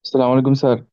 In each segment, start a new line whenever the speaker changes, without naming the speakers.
السلام عليكم sir.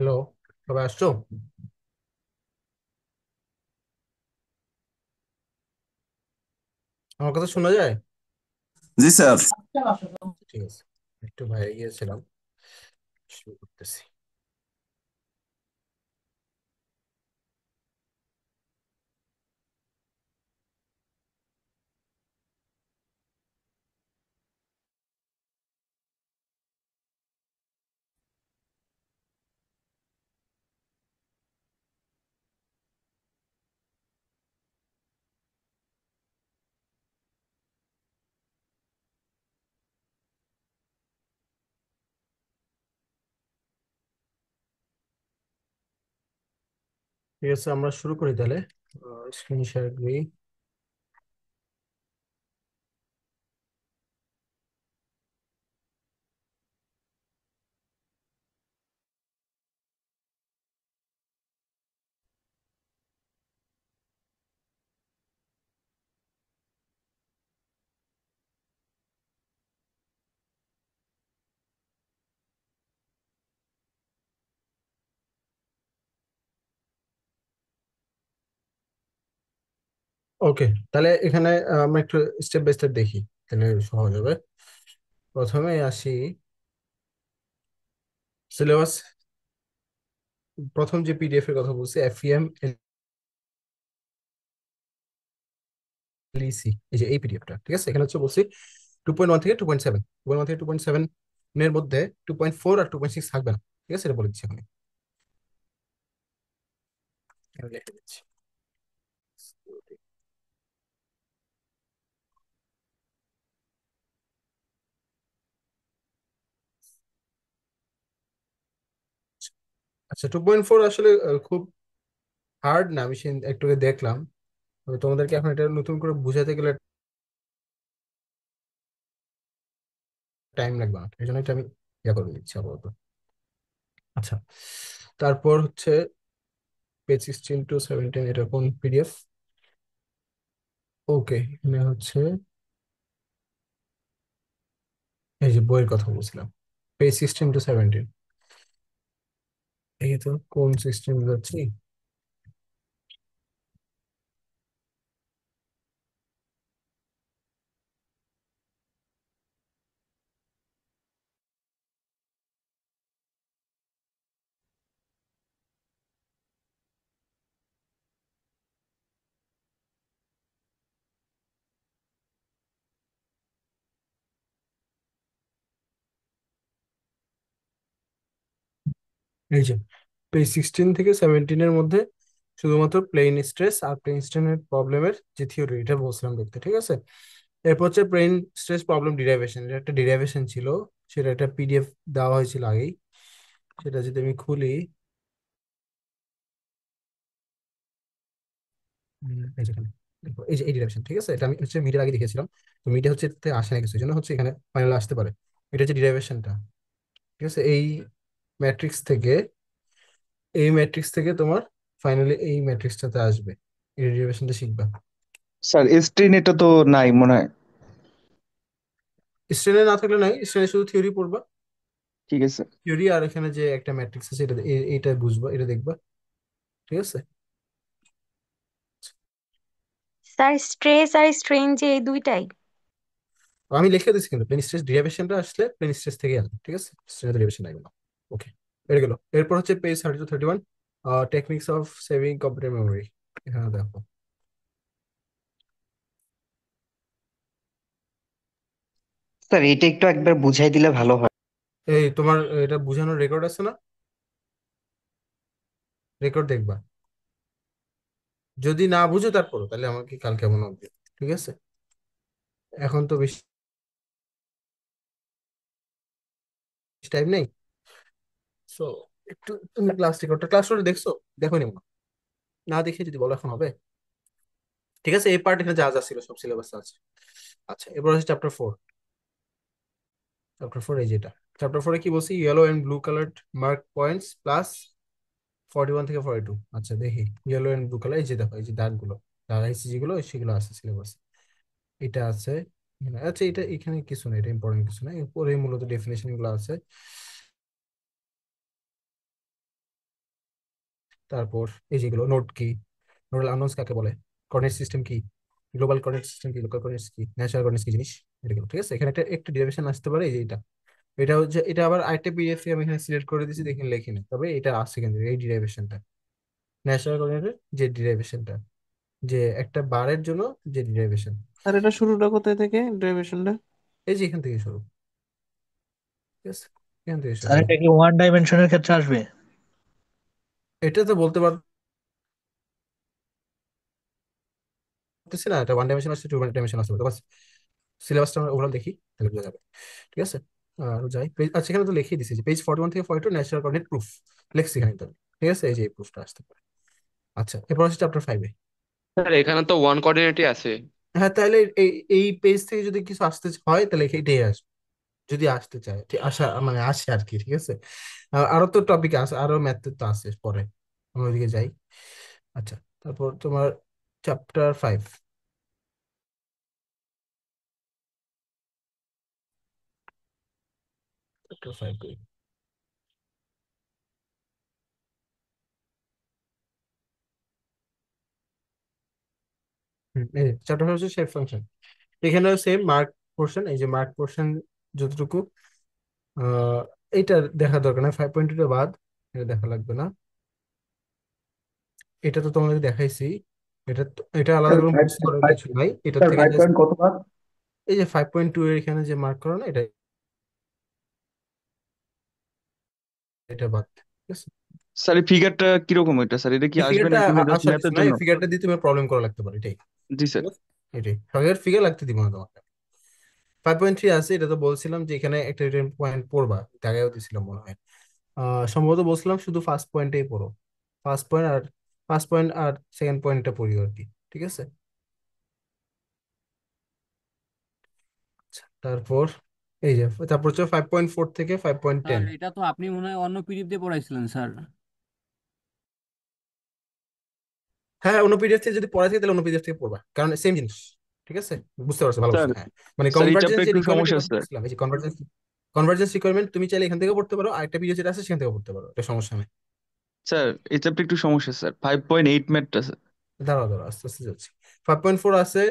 Hello, সবাই আসছো? আমার কথা শোনা যায়?
জি স্যার।
ঠিক আছে, একটু বাইরে গিয়েছিলাম, শুরু করতেছি। ঠিক আছে, আমরা শুরু করি তাহলে। স্ক্রিন শেয়ার করি। ওকে, তাহলে এখানে আমরা একটু স্টেপ বাই স্টেপ দেখি, তাহলে সহজ হবে। প্রথমে আসি সিলেবাস। প্রথম যে পিডিএফ এর কথা বলছি, এফইএম এলইসি, এই যে এই পিডিএফটা, ঠিক আছে। এখানে হচ্ছে বলছি 2.1 থেকে 2.7, 2.1 থেকে 2.7 এর মধ্যে 2.4 আর 2.6 থাকবে না। ঠিক আছে, এটা বলে দিচ্ছি এখানে। এখানে লিখে দিচ্ছি। আচ্ছা, 2.4 আসলে খুব হার্ড না, আমি একটু আগে দেখলাম। তবে তোমাদেরকে এখন এটা নতুন করে বুঝাতে গেলে টাইম লাগবে না, এই জন্য এটা আমি ইয়া করে দিচ্ছি আপাতত। আচ্ছা, তারপর হচ্ছে পেজ 16 to 17, এটা কোন পিডিএফ? ওকে, এখানে হচ্ছে এই যে বইয়ের কথা বলছিলাম, পেজ 16 to 17। এই তো কোন সিস্টেম যাচ্ছি। এই যে পেজ 16 থেকে 17 মধ্যে শুধুমাত্র প্লেন স্ট্রেস আর প্লেন স্ট্রেনের প্রবলেমের যে থিওরি, এটা বলছিলাম দেখতে, ঠিক আছে। এরপর হচ্ছে প্লেন স্ট্রেস প্রবলেম ডিরাইভেশন, এটা একটা ডিরাইভেশন ছিল, সেটা একটা পিডিএফ দেওয়া হয়েছিল আগেই। সেটা যদি আমি খুলি, এই যেখানে দেখো, এই যে এই ডিরাইভেশন, ঠিক আছে। এটা আমি হচ্ছে মিডিয়ার আগে দেখেছিলাম, তো মিডিয়া হচ্ছে এতে আসে না কিছু, এই জন্য হচ্ছে এখানে ফাইনাল আসতে পারে। এটা হচ্ছে ডিরাইভেশনটা, ঠিক আছে। ম্যাট্রিক্স থেকে এই ম্যাট্রিক্স থেকে তোমার ফাইনালি এই ম্যাট্রিক্সটাতে আসবে, এই ডিরাইভেশনটা শিখবা।
স্যার স্ক্রিন এটা তো নাই মনে হয়।
স্ট্রেনে না থাকলে নাই, স্ট্রেনে শুধু থিওরি পড়বা।
ঠিক আছে।
থিওরি আর এখানে যে একটা ম্যাট্রিক্স আছে, এটা এইটা বুঝবা, এটা দেখবা, ঠিক আছে।
স্যার স্ট্রেস আর স্ট্রেন যে এই দুইটাই।
আমি লিখে দিচ্ছি, কিন্তু প্লেন স্ট্রেস ডেরিভেশনটা আসলে প্লেন স্ট্রেস থেকে আসবে, ঠিক আছে। স্ট্রেস ডেরিভেশন আইবে না। ওকে, এটা গেল। এরপর হচ্ছে page 30 to 31, techniques of saving computer memory. এখানে দেখো,
স্যার এটা একটু একবার বুঝাই দিলে ভালো হয়।
এই তোমার এটা বুঝানোর রেকর্ড আছে না? রেকর্ড দেখবা। যদি না বুঝো তারপর তাহলে আমাকে কালকে মনে হবে, ঠিক আছে। এখন তো বেশি টাইম নেই। সো একটু, তুমি ক্লাস রেকর্ড দেখছো? দেখো নি মনে হয়। না দেখে যদি বলো এখন হবে? ঠিক আছে, এই পার্ট এখানে যা যা ছিল সব সিলেবাস আছে। আচ্ছা, এবার হচ্ছে চ্যাপ্টার 4। চ্যাপ্টার 4 এই যেটা, চ্যাপ্টার 4-এ কি বলছি? Yellow and blue coloured mark points plus 41 থেকে 42। আচ্ছা দেখি, ইয়েলো এন্ড ব্লু কালার, এই যে দেখো, এই যে দাগগুলো, দাগ আইসি যেগুলো, সেগুলো আছে সিলেবাস। এটা আছে এখানে। আচ্ছা, এটা এখানে কিছু না, এটা ইম্পর্টেন্ট কিছু না, এরপরে মূলত ডেফিনেশন গুলো আছে। তারপর এই যেগুলো নোড কি, নোডাল আননোনস কাকে বলে, কোঅর্ডিনেট সিস্টেম কি, গ্লোবাল কোঅর্ডিনেট সিস্টেম কি, লোকাল কোঅর্ডিনেটস কি, ন্যাচারাল কোঅর্ডিনেটস কি জিনিস, এগুলো ঠিক আছে। এখানে একটা ডেরিভেশন আসতে পারে এই যে এটা। এটা হচ্ছে, এটা আবার আরেকটা পিডিএফ আমি এখানে সিলেক্ট করে দিয়েছি, দেখেন লেখি না, তবে এটা আসছে কিন্তু এই ডিরাইভেশনটা, ন্যাচারাল কোঅর্ডিনেটের যে ডিরাইভেশনটা, যে একটা বারের জন্য যে ডিরাইভেশন।
আর এটা শুরুটা কোথায় থেকে ডেরিভেশনটা?
এই যে এখান থেকে শুরু, ঠিক আছে, এখান থেকে শুরু
স্যার
এই যে।
এটা কি ওয়ান ডাইমেনশনের ক্ষেত্রে আসবে?
এটা তো বলতে পারতেছি না, এটা ওয়ান ডাইমেনশন আসছে, টু ডাইমেনশন আসতে পারে, বাস সিলেবাসটা আমরা ওভারঅল দেখি, তাহলে বোঝা যাবে, ঠিক আছে। আর যাই পেজ, আচ্ছা এখানে তো লিখেই দিছি যে পেজ 41 থেকে 42 ন্যাচারাল কোঅর্ডিনেট প্রুফ লেখছি এখানে তো, ঠিক আছে, এই যে এই প্রুফটা আসতে পারে। আচ্ছা এরপর হচ্ছে চ্যাপ্টার 5।
স্যার এখানে তো ওয়ান কোঅর্ডিনেটই আছে।
হ্যাঁ, তাহলে এই এই পেজ থেকে যদি কিছু আসতে হয় তাহলে এটাই আসবে, যদি আসতে চায়, ঠিক আসা মানে আসে আর কি, ঠিক আছে। আরো তো টপিক আছে, আরো ম্যাথ তো আছে পরে, আমরা ওইদিকে যাই। আচ্ছা, তারপর তোমার চ্যাপ্টার 5। চ্যাপ্টার 5 এই চ্যাপ্টার 5 হচ্ছে শেপ ফাংশন। এখানেও সেম মার্ক পোর্শন, এই যে মার্ক পোর্শন যতটুকু, আহ এইটা দেখা দরকার না, 5.2 বাদ, এটা দেখা লাগবে না। এটা তো তোমাদের দেখাইছি, এটা আলাদা
স্যার
করে
ফাইভ,
মুখস্থ করার
ফাইভ,
কিছু নাই, এটা
স্যার
থেকে
ফাইভ
জাস্ট
পয়েন্ট কত মার্ক?
এই যে 5.2 এর এখানে যে মার্ক করো না, এটা এটা বাদ, ঠিক আছে।
স্যার এই ফিগারটা কিরকম এটা? স্যার এটা কি
এই
আসবে
ফিগারটা
নাকি জাস্ট
আসার কিছু
ম্যাথের
না,
জন্য?
এই ফিগারটা দিয়ে তুমি প্রবলেম করা লাগতে পারে, এটাই,
জি
ঠিক
স্যার।
আছে। এটাই সঙ্গে ফিগার লাগতে দিব না তোমাকে। 5.3 আছে, এটা তো বলছিলাম যে এখানে একটা রিটার্ন পয়েন্ট পড়বা, এটা আগেও দিছিলাম মনে হয়। সম্ভবত বলছিলাম শুধু ফার্স্ট পয়েন্টেই পড়ো, ফার্স্ট পয়েন্ট আর ফার্স্ট পয়েন্ট আর সেকেন্ড পয়েন্টটা পড়িও আর কি, ঠিক আছে। আচ্ছা, তারপর এই যে তারপর হচ্ছে 5.4 থেকে ফাইভ পয়েন্ট
স্যার
টেন
এটা তো আপনি মনে হয় অন্য পিডিএফ দিয়ে পড়াইছিলেন স্যার।
হ্যাঁ, অন্য পিডিএফ থেকে যদি পড়া থাকে তাহলে অন্য পিডিএফ থেকে পড়বা, কারণ সেম জিনিস, ঠিক আছে, বুঝতে পারছো ভালো
স্যার,
করছো, হ্যাঁ। মানে
স্যার এই
কনভার্জেন্স
চ্যাপ্টারে
যে
একটু
রিকোয়ারমেন্টের
সমস্যা
কথা
স্যার।
বলছিলাম, এই যে কনভার্জেন্স, কনভার্জেন্স রিকোয়ারমেন্ট তুমি চাইলে এখান থেকে পড়তে পারো, আরেকটা পিডিএফ যেটা আছে সেখান থেকে পড়তে পারো, এটা সমস্যা নেই।
স্যার এই চ্যাপ্টারে একটু সমস্যা স্যার, 5.8 ম্যাথটা স্যার।
দাঁড়াও দাঁড়াও, আস্তে আস্তে যাচ্ছি। 5.4 আছে,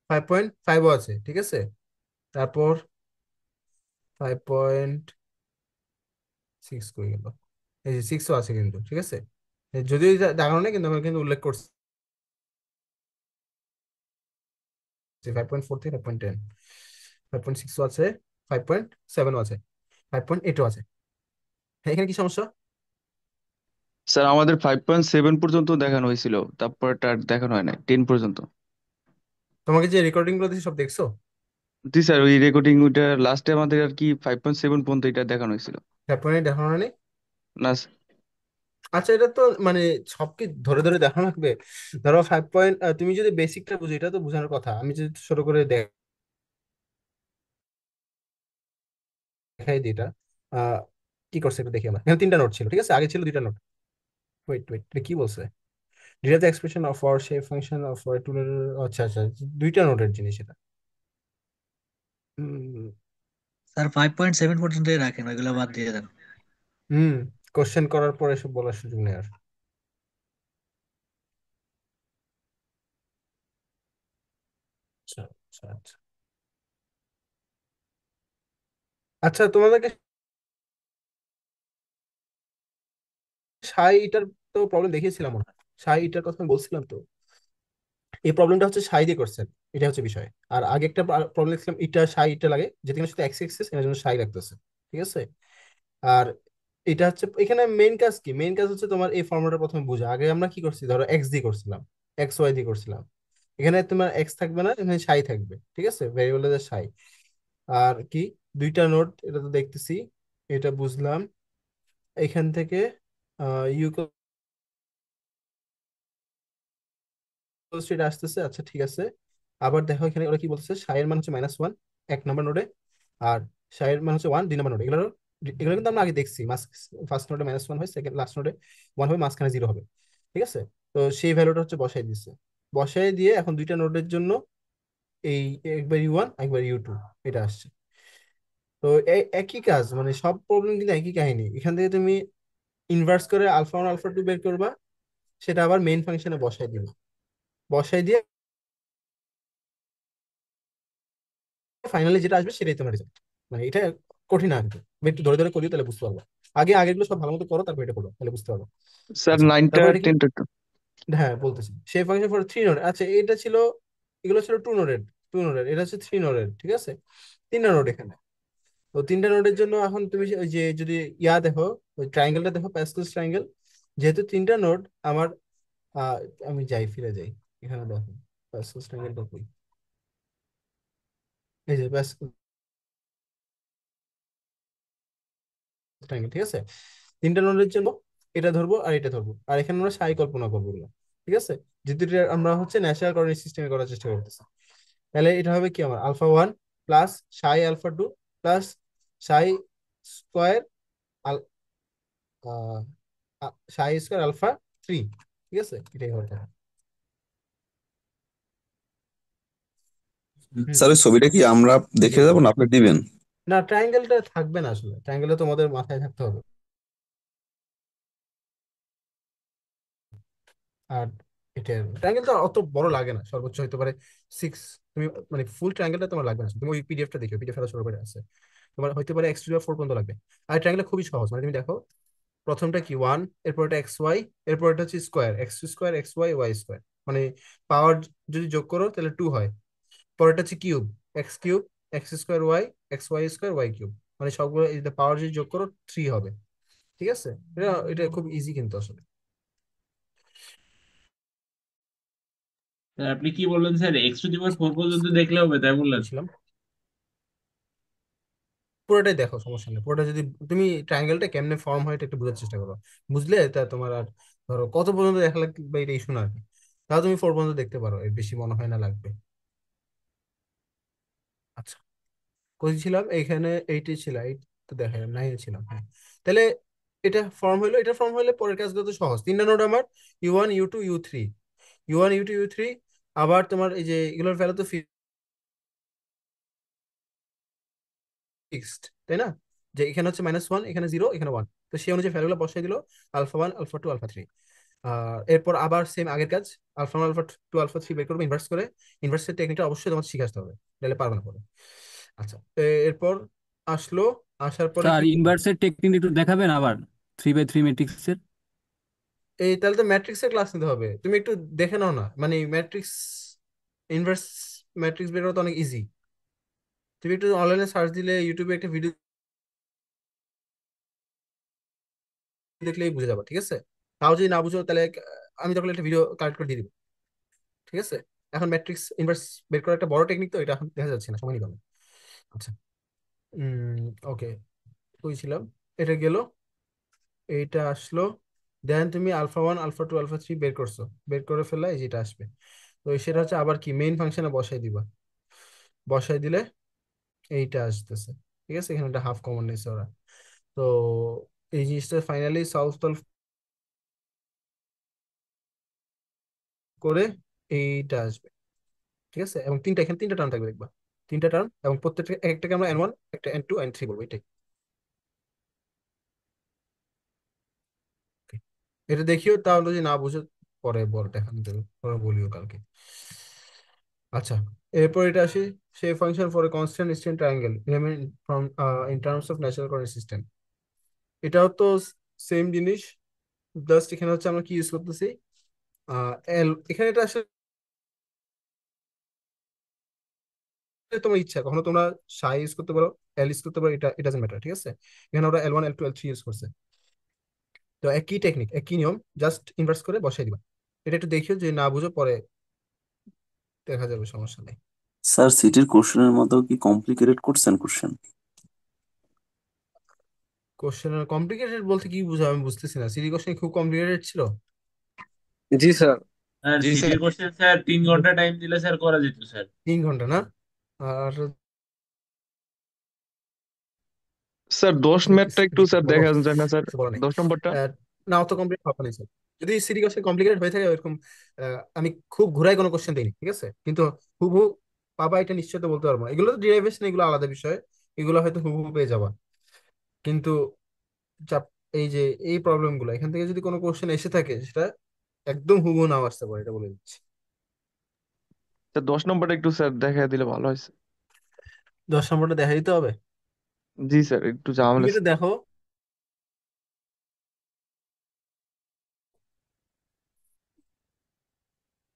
5.5ও আছে, ঠিক আছে। তারপর 5.6 করে গেল, এই যে 6ও আছে কিন্তু, ঠিক আছে। যদিও এটা দেখানো নেই কিন্তু আমরা কিন্তু উল্লেখ করছি 5.4 থেকে 5.10, 5.6ও আছে, 5.7ও আছে, 5.8ও আছে। হ্যাঁ, এখানে কি সমস্যা?
স্যার আমাদের 5.7 পর্যন্ত দেখানো হয়েছিল, তারপর আর দেখানো হয় নাই 10 পর্যন্ত।
তোমাকে যে রেকর্ডিং গুলো দিয়েছি সব দেখছো?
জি স্যার, ওই রেকর্ডিং ওইটা লাস্টে আমাদের আর কি 5.7 পর্যন্ত এটা দেখানো হয়েছিল।
5.8 দেখানো নেই?
না
আচ্ছা, এটা তো মানে সব কি ধরে ধরে দেখানো লাগবে? ধরো 5 পয়েন্ট, তুমি যদি বেসিকটা বুঝো, এটা তো বোঝানোর কথা, আমি যদি ছোট করে দেখাই দিই এটা। আহ কি করছে এটা দেখি আমরা, এখানে 3টা নোট ছিল, ঠিক আছে, আগে ছিল 2টা নোট। ওয়েট ওয়েট, এটা কি বলছে? Derive the expression of R shape function of R two, আচ্ছা আচ্ছা, 2টা নোটের জিনিস এটা। হুম
স্যার 5.7 পর্যন্তই রাখেন, ওইগুলো বাদ দিয়ে দেন।
হুম কোশ্চেন করার পর এসব বলার সুযোগ নেই আর। আচ্ছা আচ্ছা আচ্ছা। আচ্ছা, তোমাদেরকে ইটার তো প্রবলেম দেখিয়েছিলাম মনে হয়, ইটার কথা আমি বলছিলাম তো, এই প্রবলেমটা হচ্ছে দিয়ে করছেন, এটা হচ্ছে বিষয়। আর আগে একটা প্রবলেম দেখছিলাম, ইটা লাগে, যেখানে শুধু এক্স এক্সিস, এর জন্য লাগতেছে, ঠিক আছে। আর এটা হচ্ছে এখানে মেইন কাজ কি, মেইন কাজ হচ্ছে তোমার এই ফর্মুলাটা প্রথমে বোঝা। আগে আমরা কি করছি, ধরো এক্স দিয়ে করছিলাম, এক্স ওয়াই দিয়ে করছিলাম, এখানে তোমার এক্স থাকবে না, এখানে থাকবে, ঠিক আছে, ভেরিয়েবলের আর কি 2টা নোট, এটা তো দেখতেছি, এটা বুঝলাম। এখান থেকে ইউ স্ট্রিট আসতেছে, আচ্ছা ঠিক আছে। আবার দেখো এখানে ওরা কি বলছে, এর মান হচ্ছে -1 1 নম্বর নোডে, আর এর মান হচ্ছে 1 2 নম্বর নোডে। এগুলো এগুলো কিন্তু আমরা আগে দেখছি, ফার্স্ট নোডে -1 হয়, সেকেন্ড লাস্ট নোডে 1 হবে, মাঝখানে 0 হবে, ঠিক আছে। তো সেই ভ্যালুটা হচ্ছে বসাই দিচ্ছে, বসাই দিয়ে এখন 2টা নোডের জন্য এই একবার U1 একবার U2 এটা আসছে। তো একই কাজ, মানে সব প্রবলেম কিন্তু একই কাহিনী। এখান থেকে তুমি ইনভার্স করে আলফা 1 আলফা 2 বের করবা, সেটা আবার মেইন ফাংশনে বসাই দিবে, বসাই দিয়ে ফাইনালি যেটা আসবে সেটাই তোমার রেজাল্ট। মানে এটা কঠিন না কিন্তু, তুমি একটু ধরে ধরে করিও তাহলে বুঝতে পারবো। আগে আগেগুলো সব ভালো মতো করো, তারপর এটা করো, তাহলে বুঝতে পারবো।
স্যার
আচ্ছা,
নাইনটা
তারপর এটা কি?
টেনটা
হ্যাঁ বলতেছি, সেই ফাংশন ফর 3 নোড। আচ্ছা এটা ছিল, এগুলো ছিল 2 নোডের, 2 নোডের, এটা হচ্ছে 3 নোডের, ঠিক আছে? 3টা নোড এখানে। তো 3টা নোডের জন্য এখন তুমি ওই যে যদি দেখো, ওই ট্রায়াঙ্গেলটা দেখো, প্যাসকেলস ট্রায়াঙ্গেল। যেহেতু 3টা নোড আমার, আহ, আমি যাই, ফিরে যাই, এখানে দেখো প্যাসকেলস ট্রায়াঙ্গেলটা কই, এই যে প্যাসকেল ট্রায়াঙ্গেল, ঠিক আছে? 3টা নোডের জন্য এটা ধরবো আর এটা ধরবো, আর এখানে আমরা সাই কল্পনা করবো এগুলো, ঠিক আছে? যেহেতু এটা আমরা হচ্ছে ন্যাচারাল কোঅর্ডিনেট সিস্টেমে করার চেষ্টা করতেছি, তাহলে এটা হবে কি আমার α1 প্লাস সাই α2 প্লাস সাই স্কোয়ার আল সাই স্কোয়ার α3, ঠিক আছে? এটাই হবে। হুম,
স্যার ওই ছবিটা কি আমরা দেখে
বলো
যাবো
বলো।
না আপনি দিবেন?
না, ট্রায়াঙ্গেলটা থাকবে না, আসলে ট্রায়াঙ্গেলটা তোমাদের মাথায় থাকতে হবে। আর এটা ট্রায়াঙ্গেলটা অত বড় লাগে না, সর্বোচ্চ হতে পারে 6। তুমি মানে ফুল ট্রায়াঙ্গেলটা তোমার লাগবে না, তুমি ওই পিডিএফটা দেখো, পিডিএফ শুরু করে আছে, তোমার হইতে পারে x⁴ পর্যন্ত লাগবে। আর ট্রায়াঙ্গেল খুবই সহজ, মানে তুমি দেখো প্রথমটা কি 1, এরপর এটা XY, এরপর এটা হচ্ছে স্কোয়ার, x² XY Y², মানে পাওয়ার যদি যোগ করো তাহলে 2 হয়। পরেরটা হচ্ছে কিউব, x³ x²Y XY²Y³ মানে সবগুলো এই পাওয়ার যদি যোগ করো 3 হবে, ঠিক আছে? এটা এটা খুব ইজি কিন্তু আসলে।
স্যার আপনি কি বললেন স্যার, x⁴ পর্যন্ত দেখলে হবে তাই বললেন?
বলছিলাম পুরোটাই দেখো, সমস্যা নেই, পুরোটা যদি তুমি ট্রায়াঙ্গেলটা কেমনে ফর্ম হয় এটা একটু বোঝার চেষ্টা করো, বুঝলে তা তোমার আর ধরো কত পর্যন্ত দেখা লাগবে এটা ইস্যু না আর কি। তাহলে তুমি 4 পর্যন্ত দেখতে পারো, এর বেশি মনে হয় না লাগবে। আচ্ছা, কোথায় ছিলাম? এইখানে এইটাই ছিল, এইট তো দেখা যায় নাইনে ছিলাম, হ্যাঁ। তাহলে এটা ফর্ম হইলো, এটা ফর্ম হইলে পরের কাজগুলো তো সহজ। 3টা নোড আমার U1 U2 U3, U1 U2 U3। আবার তোমার এই যে এগুলোর ভ্যালু তো ফিক্সড, তাই না? যে এখানে হচ্ছে -1, এখানে 0, এখানে 1, তো সেই অনুযায়ী ভ্যালুগুলো বসাই দিল, α1 α2 α3। এরপর আবার সেম আগের কাজ, α1 α2 α3 বের করবো ইনভার্স করে। ইনভার্সের টেকনিকটা অবশ্যই তোমার শিখে আসতে হবে, তাহলে পারবে না পরে। আচ্ছা, এরপর আসলো, আসার পরে
স্যার
কি করবো?
ইনভার্সের টেকনিক একটু দেখাবেন আবার, 3x3 ম্যাট্রিক্সের।
এই তাহলে তো ম্যাট্রিক্সের ক্লাস নিতে হবে, তুমি একটু দেখে নাও না, মানে ম্যাট্রিক্স, ইনভার্স ম্যাট্রিক্স বের করা তো অনেক ইজি। তুমি একটু অনলাইনে সার্চ দিলে, ইউটিউবে একটা ভিডিও দেখলেই বুঝে যাবে, ঠিক আছে? তাও যদি না বুঝো তাহলে আমি তখন একটা ভিডিও কালেক্ট করে দিয়ে দিব, ঠিক আছে? এখন ম্যাট্রিক্স ইনভার্স বের করা একটা বড় টেকনিক, তো এটা এখন দেখা যাচ্ছে না, সময় নিবে না। আচ্ছা, ওকে, বুঝছিলাম। এটা গেল, এইটা আসলো, দেন তুমি α1 α2 α3 বের করছো, বের করে ফেললে এই যেটা আসবে। তো সেটা হচ্ছে আবার কি মেইন ফাংশনে বসাই দিবা, বসাই দিলে এইটা আসতেছে, ঠিক আছে? এখানে একটা হাফ কমন নিয়েছে ওরা। তো এই জিনিসটা ফাইনালি সলভ টলভ করে এইটা আসবে, ঠিক আছে? এবং এখানে 3টা টার্ম থাকবে দেখবা, 3টা টার্ম, এবং প্রত্যেকটা একটাকে আমরা N1, একটা N2 N3 বলবো, এটাই। Okay. এটা দেখিও, তাহলে যদি না বুঝো পরে বল, দেখানো যাবে, পরে বলিও কালকে। আচ্ছা, এরপর এটা আসি, সেই function for a constant strain triangle element from in terms of natural coordinate system. এটাও তো সেম জিনিস, জাস্ট এখানে হচ্ছে আমরা কি ইউজ করতেছি, এল। এখানে এটা আসলে তোমার ইচ্ছা, কখনো তোমরা সাই ইউজ করতে পারো, এল ইউজ করতে পারো, এটা ইট ডাজন্ট ম্যাটার, ঠিক আছে? এখানে ওরা L1 L2 L3 ইউজ করছে। তো একই টেকনিক, একই নিয়ম, জাস্ট ইনভার্স করে বসাই দিবা। এটা একটু দেখিও, যে না বুঝো পরে দেখা যাবে, সমস্যা নেই।
স্যার সিটির কোশ্চেনের মতো কি কমপ্লিকেটেড করছেন কোশ্চেন?
কোশ্চেন কমপ্লিকেটেড বলতে কি বুঝো, আমি বুঝতেছি না, সিরি কোশ্চেন খুব কমপ্লিকেটেড ছিল?
জি স্যার।
স্যার
জি স্যার।
সিটির কোশ্চেন স্যার 3 ঘন্টা টাইম দিলে স্যার করা যেত স্যার।
3 ঘন্টা না? আর
স্যার 10 ম্যাথটা একটু স্যার
বলো,
দেখা যায় না স্যার?
কিছু বলো নেই।
10 নম্বরটা।
আহ, না, অত কমপ্লিট হবে না স্যার। যদি সিরি কোশ্চেন কমপ্লিকেটেড হয়ে থাকে ওইরকম, আমি খুব ঘুরাই কোনো কোশ্চেন দিইনি, ঠিক আছে? কিন্তু হুবহু পাবা এটা নিশ্চয় তো বলতে পারবো না, এগুলো তো ডিরাইভেশন, এগুলো আলাদা বিষয়, এগুলো হয়তো হুবহু পেয়ে যাবা। কিন্তু চাপ, এই যে এই প্রবলেম গুলো, এখান থেকে যদি কোনো কোশ্চেন এসে থাকে, সেটা একদম হুবহু নাও আসতে পারে, এটা বলে দিচ্ছি।
স্যার 10 নম্বরটা একটু স্যার দেখা দিলে ভালো হয় স্যার।
10 নম্বরটা দেখা দিতে হবে।
জি স্যার, একটু
তুমি
ঝামেলা
এটা
স্যার।
দেখো।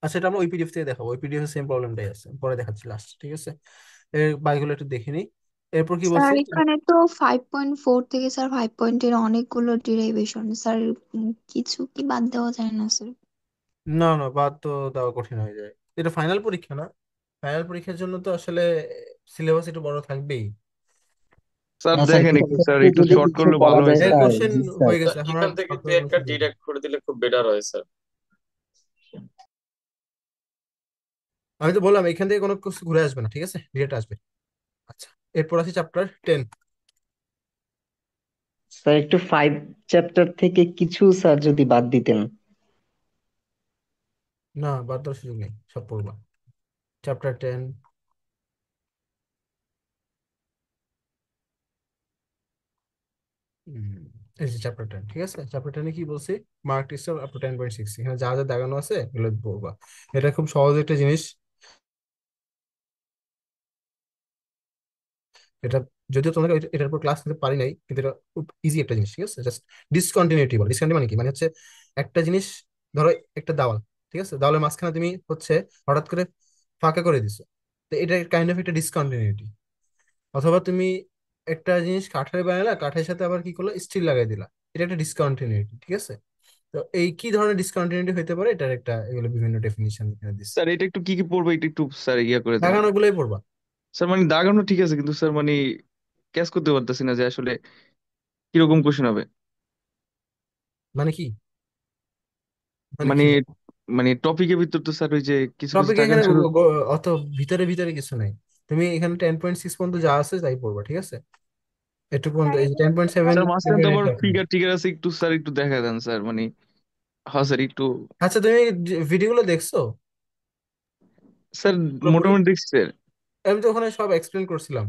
আচ্ছা, এটা আমরা ওই পিডিএফ থেকে দেখাবো, ওই পিডিএফ সেম প্রবলেমটাই আছে, পরে দেখাচ্ছি লাস্ট, ঠিক আছে? এর বাকিগুলো একটু দেখে নিই। এরপর কি
স্যার
বলছে?
এখানে তো 5.4 থেকে স্যার 5.10 অনেকগুলো ডিরাইভেশন স্যার, কিছু কি বাদ দেওয়া যায় না স্যার?
না না, বাদ তো দেওয়া কঠিন হয়ে যায়। এটা ফাইনাল পরীক্ষা না, ফাইনাল পরীক্ষার জন্য তো আসলে সিলেবাস একটু বড় থাকবেই।
স্যার
না স্যার,
দেখেন একটু
এখান
স্যার,
থেকে
একটু
যদি
শর্ট
কিছু
করলে
করা
ভালো হয়
যায়
এর
স্যার।
স্যার।
কোশ্চেন
জি স্যার।
হয়ে গেছে, এখন আর
এখান থেকে
শর্ট
তুই
করার কোনো
একটা
সুযোগ নেই।
ডিডাক্ট করে দিলে খুব বেটার হয় স্যার।
আমি তো বললাম এখান থেকে কোনো কিছু ঘুরে আসবে না, ঠিক আছে, ডিরেক্ট আসবে। আচ্ছা, এরপর আছে চ্যাপ্টার 10।
স্যার একটু 5 চ্যাপ্টার থেকে কিছু স্যার যদি বাদ দিতেন।
না, বাদ দেওয়ার সুযোগ নেই, সব পড়বা। চ্যাপ্টার 10, এই যে চ্যাপ্টার 10, ঠিক আছে? চ্যাপ্টার 10 কি বলছি? মার্ক টেস্ট আপ টু 10.6, এখানে যা যা দেখানো আছে এগুলো পড়বা। এটা খুব সহজ একটা জিনিস। এটা যদিও তোমাকে এটার উপর ক্লাস নিতে পারি নাই, কিন্তু এটা খুব ইজি একটা জিনিস, ঠিক আছে? জাস্ট ডিসকন্টিনিউটি বল। ডিসকন্টিনিউটি মানে কি? মানে হচ্ছে একটা জিনিস, ধরো একটা দেওয়াল, ঠিক আছে, দেওয়ালের মাঝখানে তুমি হচ্ছে হঠাৎ করে ফাঁকা করে দিছো, তো এটা কাইন্ড অফ একটা ডিসকন্টিনিউটি। অথবা তুমি একটা জিনিস কাঠের বানালা, কাঠের সাথে আবার কি করলো, স্টিল লাগাই দিলা, এটা একটা ডিসকন্টিনিউটি, ঠিক আছে? তো এই কি ধরনের ডিসকন্টিনিউটি হতে পারে, এটার একটা, এগুলো বিভিন্ন ডেফিনিশন এখানে দিচ্ছে।
স্যার এটা একটু কি কি পড়বো, এটা একটু স্যার ইয়া করে দেন।
দেখানো গুলোই পড়বা।
স্যার মানে দাগানো ঠিক আছে, কিন্তু স্যার মানে ক্যাচ করতে পারতেছি না যে আসলে কিরকম কোশ্চেন হবে।
মানে কি? মানে
মানে
কি?
মানে টপিকের ভিতর তো স্যার ওই যে কিছু কিছু
টপিক
থাকে
এখানে
না শুরু।
অত ভিতরে ভিতরে কিছু নাই। তুমি এখানে 10.6 পর্যন্ত যা আছে তাই পড়বা, ঠিক আছে? একটু পর্যন্ত,
স্যার
এই যে
এগুলো
10.7,
স্যার মাঝখানে তো আবার
10.8 আছে।
ফিগার টিগার আছে, একটু স্যার একটু দেখা দেন স্যার মানে। হ্যাঁ স্যার একটু।
আচ্ছা, তুমি ভিডিওগুলো দেখছো
স্যার
পুরোপুরি?
মোটামুটি দেখছি স্যার।
আমি তো ওখানে সব এক্সপ্লেন করছিলাম।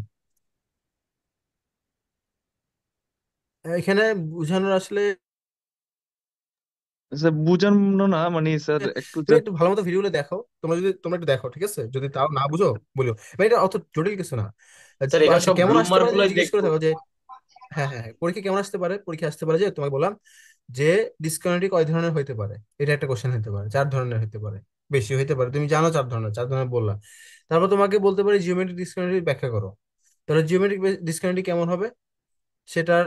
এখানে বোঝানোর আসলে,
স্যার বুঝানো না মানে স্যার একটু
তুমি একটু ভালো মতো ভিডিওগুলো দেখো। তোমরা একটু দেখো, ঠিক আছে? যদি তাও না বুঝো বলো, মানে এটা অত জটিল কিছু না।
স্যার এখানে
আচ্ছা,
সব
কেমন
ব্লু
আসতে
মার্ক
পারে যদি
গুলাই
জিজ্ঞেস করে
দেখবো।
থাকো যে, হ্যাঁ হ্যাঁ হ্যাঁ, পরীক্ষা কেমন আসতে পারে? পরীক্ষা আসতে পারে যে তোমাকে বললাম যে ডিসকন্টিনিউটি কয় ধরনের হতে পারে, এটা একটা কোশ্চেন হতে পারে। 4 ধরনের হতে পারে, বেশি হতে পারে, তুমি জানো 4 ধরনের, 4 ধরনের বললা। তারপর তোমাকে বলতে পারে জিওমেট্রিক ডিসকন্টিনিউটি ব্যাখ্যা করো। তাহলে জিওমেট্রিক ডিসকন্টিনিউটি কেমন হবে সেটার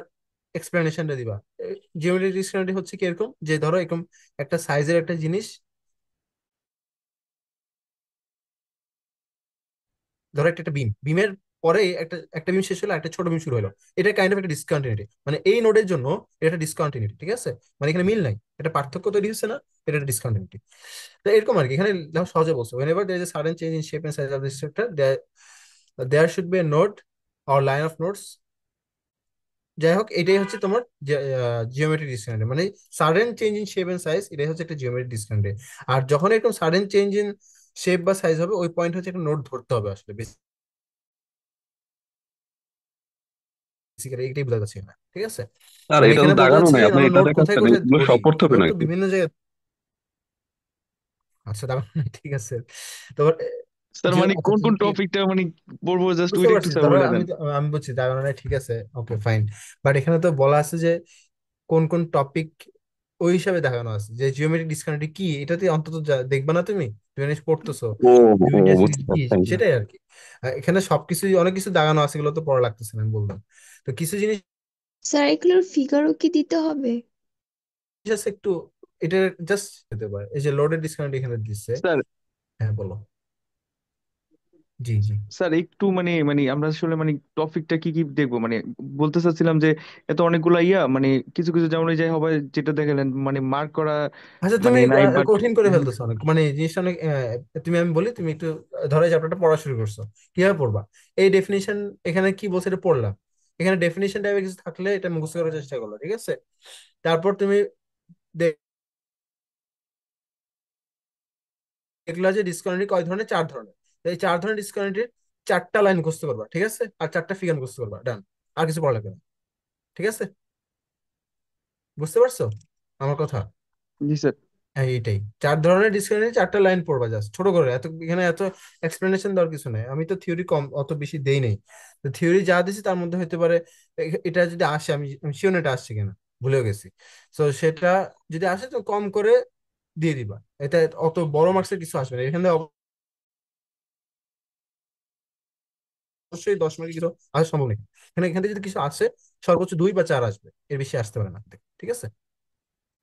এক্সপ্লেনেশনটা দিবা। জিওমেট্রিক ডিসকন্টিনিউটি হচ্ছে কি, এরকম যে ধরো এরকম একটা সাইজের একটা জিনিস, ধরো একটা একটা বিমের পরে একটা একটা বিম শেষ হলো, একটা ছোট বিম শুরু হলো, এটা কাইন্ড অফ একটা ডিসকন্টিনিউটি। মানে এই নোডের জন্য এটা একটা ডিসকন্টিনিউটি, ঠিক আছে? মানে এখানে মিল নাই, এটা পার্থক্য তৈরি হচ্ছে না, এটা একটা ডিসকন্টিনিউটি। তো এরকম আর কি। এখানে দেখো সহজে বলছো, whenever there is a sudden change in shape and size of the structure, there should be a node or line of nodes. যাই হোক, এটাই হচ্ছে তোমার জিওমেট্রিক ডিসকন্টিনিউটি, মানে sudden change in shape and size, এটাই হচ্ছে একটা জিওমেট্রিক ডিসকন্টিনিউটি। আর যখন এরকম সাডেন চেঞ্জ ইন শেপ বা সাইজ হবে, ওই পয়েন্ট হচ্ছে একটা নোড ধরতে হবে আসলে, বেসিক্যালি এটাই বোঝা যাচ্ছে না, ঠিক আছে?
স্যার
মানে
এটা তো
এখানে বলতে
দাগানো
চাচ্ছি
নাই,
যে
আপনি
আমরা
এটা
নোড কোথায়
দেখাচ্ছেন,
কোথায়
এগুলো
ধরি,
সব পড়তে হবে
নোড তো
নাকি?
বিভিন্ন জায়গায়। আচ্ছা, দাঁড়ান, ঠিক আছে। তোমার
স্যার মানে
আচ্ছা,
কোন
তুমি
কোন
কি
টপিকটা মানে পড়বো জাস্ট
বুঝতে
ওইটা একটু
পারছি?
স্যার
ধরো
বলে
আমি
দেন।
আমি বুঝছি, দাঁড়ানো নাই, ঠিক আছে, ওকে ফাইন। বাট এখানে তো বলা আছে যে কোন কোন টপিক ওই হিসাবে দেখানো আছে, যে জিওমেট্রিক ডিসকন্টিনিউটি কি, এটাতে অন্তত দেখবা না তুমি, তুমি জিনিস পড়তেছো
ও ও
জিওমেট্রিক
বুঝতে
ডিসকন্টিনিউটি কি,
পারছি, থ্যাংক ইউ।
সেটাই আর কি। এখানে সবকিছু, অনেক কিছু দাগানো আছে, এগুলো তো পড়া লাগতেছে না, আমি বললাম। তো কিছু জিনিস
স্যার এগুলোর ফিগারও কি দিতে হবে?
জাস্ট একটু, এটা জাস্ট হতে পারে। এই যে লোডেড ডিসকন্টিনিউটি এখানে দিচ্ছে।
স্যার
হ্যাঁ, বলো। জি জি।
স্যার একটু মানে মানে আমরা আসলে মানে টপিকটা কি কি দেখবো মানে বলতে চাচ্ছিলাম যে এত অনেকগুলা ইয়া মানে কিছু কিছু যেমন এই যে হবে যেটা দেখালেন মানে মার্ক করা
আচ্ছা,
মানে
তুমি
নাই বাট।
কঠিন করে ফেলতেছো অনেক, মানে জিনিসটা অনেক তুমি, আমি বলি, তুমি একটু ধরো চ্যাপ্টারটা পড়া শুরু করছো, কিভাবে পড়বা? এই ডেফিনিশন এখানে কি বলছে এটা পড়লাম, এখানে ডেফিনিশন টাইপের কিছু থাকলে এটা মুখস্থ করার চেষ্টা করলো, ঠিক আছে? তারপর তুমি দেখলা যে ডিসকন্টিনিউটি কয় ধরনের, 4 ধরনের। তো এই 4 ধরনের ডিসকন্টিনিউটির 4টা লাইন মুখস্থ করবা, ঠিক আছে? আর 4টা ফিগার মুখস্থ করবা, ডান। আর কিছু পড়া লাগবে না, ঠিক আছে? বুঝতে পারছো আমার কথা?
জি স্যার।
হ্যাঁ, এইটাই 4 ধরনের ডিসক্রিমিনেন্ট, 4টা লাইন পড়বা জাস্ট ছোট করে, এত এখানে এত এক্সপ্লেনেশন দেওয়ার কিছু নাই। আমি তো থিওরি কম অত বেশি দেই নাই, তো থিওরি যা দিছি তার মধ্যে হতে পারে এটা যদি আসে, আমি শিওর এটা আসছে কিনা, ভুলেও গেছি। তো সেটা যদি আসে তো কম করে দিয়ে দিবা, এটা অত বড় মার্কসের কিছু আসবে না এখানে। অবশ্যই 10 মার্কের কিছু আসা সম্ভব নেই এখানে। এখান থেকে যদি কিছু আসে সর্বোচ্চ 2 বা 4 আসবে, এর বেশি আসতে পারে না। ঠিক আছে।